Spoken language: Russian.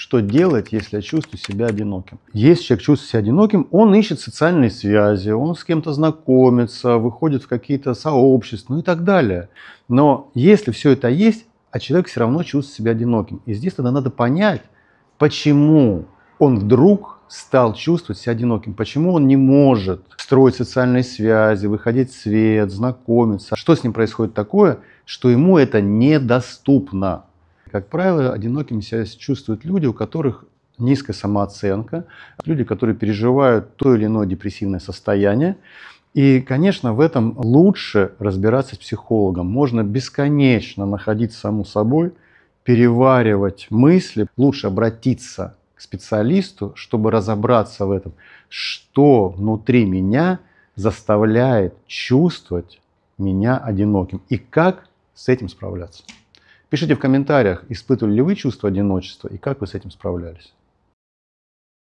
что делать, если я чувствую себя одиноким? Если человек чувствует себя одиноким, он ищет социальные связи, он с кем-то знакомится, выходит в какие-то сообщества, ну и так далее. Но если все это есть, а человек все равно чувствует себя одиноким. И здесь тогда надо понять, почему он вдруг стал чувствовать себя одиноким, почему он не может строить социальные связи, выходить в свет, знакомиться. Что с ним происходит такое, что ему это недоступно? Как правило, одинокими себя чувствуют люди, у которых низкая самооценка, люди, которые переживают то или иное депрессивное состояние. И, конечно, в этом лучше разбираться с психологом. Можно бесконечно находиться саму собой, переваривать мысли. Лучше обратиться к специалисту, чтобы разобраться в этом, что внутри меня заставляет чувствовать меня одиноким и как с этим справляться. Пишите в комментариях, испытывали ли вы чувство одиночества и как вы с этим справлялись.